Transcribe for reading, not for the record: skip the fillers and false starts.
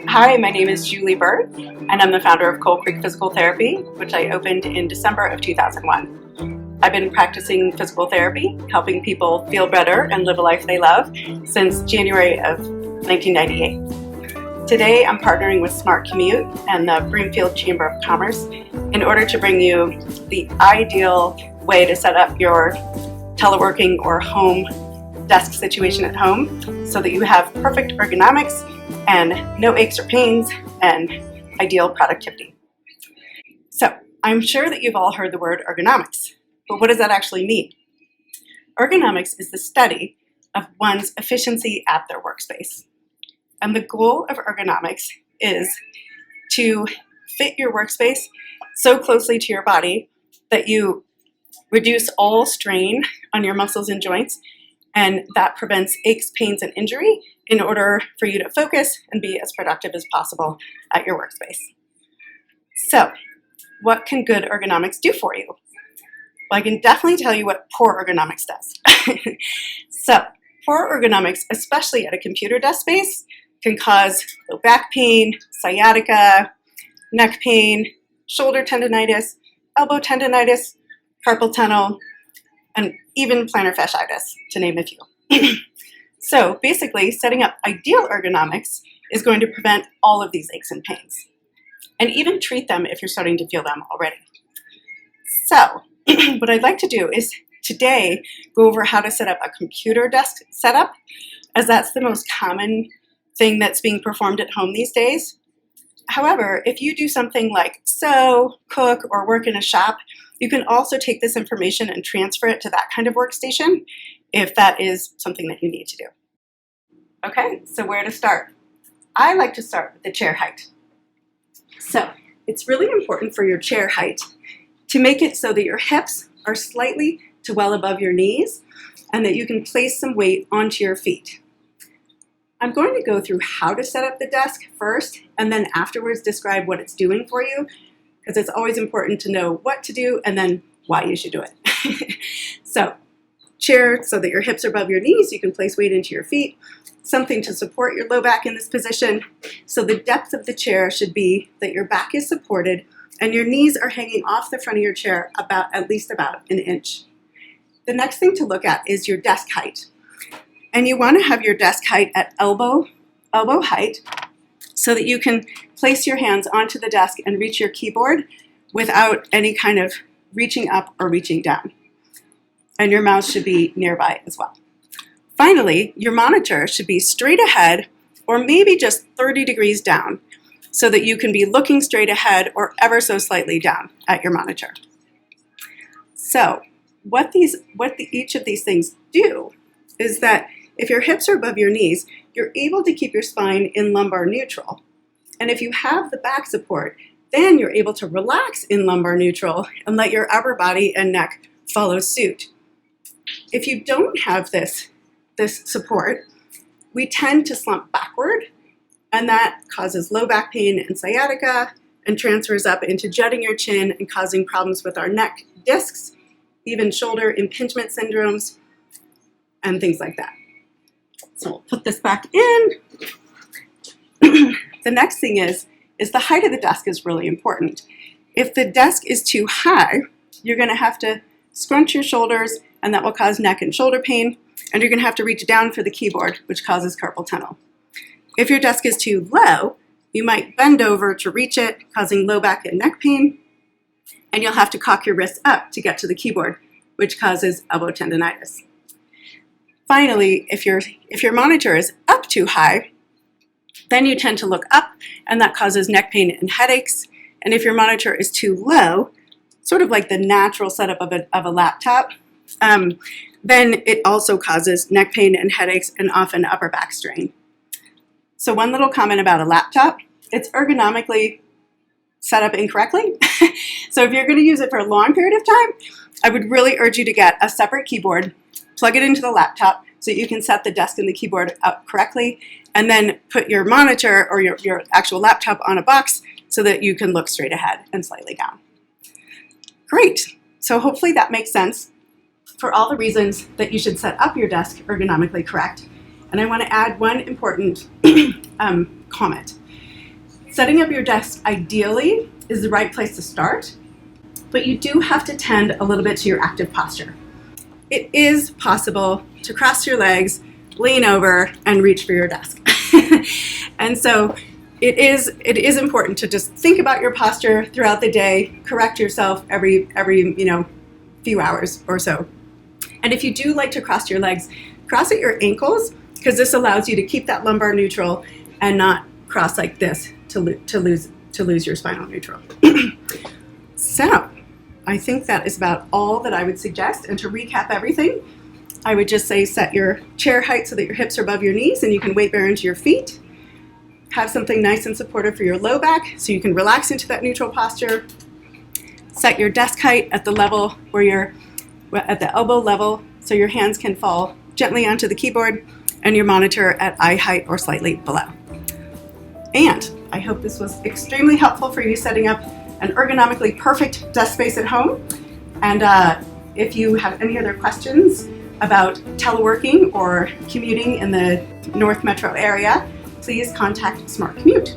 Hi, my name is Julie Byrt, and I'm the founder of Coal Creek Physical Therapy, which I opened in December of 2001. I've been practicing physical therapy, helping people feel better and live a life they love since January of 1998. Today, I'm partnering with Smart Commute and the Broomfield Chamber of Commerce in order to bring you the ideal way to set up your teleworking or home desk situation at home so that you have perfect ergonomics and no aches or pains and ideal productivity. So I'm sure that you've all heard the word ergonomics, but what does that actually mean? Ergonomics is the study of one's efficiency at their workspace. And the goal of ergonomics is to fit your workspace so closely to your body that you reduce all strain on your muscles and joints, and that prevents aches, pains, and injury in order for you to focus and be as productive as possible at your workspace. So, what can good ergonomics do for you? Well, I can definitely tell you what poor ergonomics does. So, poor ergonomics, especially at a computer desk space, can cause low back pain, sciatica, neck pain, shoulder tendonitis, elbow tendonitis, carpal tunnel, and even plantar fasciitis, to name a few. So basically, setting up ideal ergonomics is going to prevent all of these aches and pains, and even treat them if you're starting to feel them already. So what I'd like to do is today go over how to set up a computer desk setup, as that's the most common thing that's being performed at home these days. However, if you do something like sew, cook, or work in a shop, you can also take this information and transfer it to that kind of workstation if that is something that you need to do. Okay, so where to start? I like to start with the chair height. So it's really important for your chair height to make it so that your hips are slightly to well above your knees and that you can place some weight onto your feet. I'm going to go through how to set up the desk first and then afterwards describe what it's doing for you, because it's always important to know what to do and then why you should do it. So, chair so that your hips are above your knees, you can place weight into your feet, something to support your low back in this position. So the depth of the chair should be that your back is supported and your knees are hanging off the front of your chair at least about an inch. The next thing to look at is your desk height. And you want to have your desk height at elbow height so that you can place your hands onto the desk and reach your keyboard without any kind of reaching up or reaching down. And your mouse should be nearby as well. Finally, your monitor should be straight ahead or maybe just 30 degrees down so that you can be looking straight ahead or ever so slightly down at your monitor. So what each of these things do is that if your hips are above your knees, you're able to keep your spine in lumbar neutral. And if you have the back support, then you're able to relax in lumbar neutral and let your upper body and neck follow suit. If you don't have this support, we tend to slump backward, and that causes low back pain and sciatica and transfers up into jutting your chin and causing problems with our neck discs, even shoulder impingement syndromes, and things like that. So we'll put this back in. The next thing is the height of the desk is really important. If the desk is too high, you're going to have to scrunch your shoulders, and that will cause neck and shoulder pain, and you're going to have to reach down for the keyboard, which causes carpal tunnel. If your desk is too low, you might bend over to reach it, causing low back and neck pain, and you'll have to cock your wrists up to get to the keyboard, which causes elbow tendonitis. Finally, if your monitor is up too high, then you tend to look up, and that causes neck pain and headaches. And if your monitor is too low, sort of like the natural setup of a laptop, then it also causes neck pain and headaches and often upper back strain. So one little comment about a laptop, it's ergonomically set up incorrectly. So if you're going to use it for a long period of time, I would really urge you to get a separate keyboard, plug it into the laptop so you can set the desk and the keyboard up correctly, and then put your monitor or your actual laptop on a box so that you can look straight ahead and slightly down. Great. So hopefully that makes sense for all the reasons that you should set up your desk ergonomically correct. And I want to add one important comment. Setting up your desk ideally is the right place to start, but you do have to tend a little bit to your active posture. It is possible to cross your legs, lean over, and reach for your desk. And so it is important to just think about your posture throughout the day, correct yourself every few hours or so. And if you do like to cross your legs, cross at your ankles, because this allows you to keep that lumbar neutral and not cross like this to lose your spinal neutral. So I think that is about all that I would suggest. And to recap everything, I would just say set your chair height so that your hips are above your knees and you can weight bear into your feet. Have something nice and supportive for your low back so you can relax into that neutral posture. Set your desk height at the level where you're at the elbow level so your hands can fall gently onto the keyboard, and your monitor at eye height or slightly below. And I hope this was extremely helpful for you setting up an ergonomically perfect desk space at home. And if you have any other questions about teleworking or commuting in the North Metro area, please contact Smart Commute.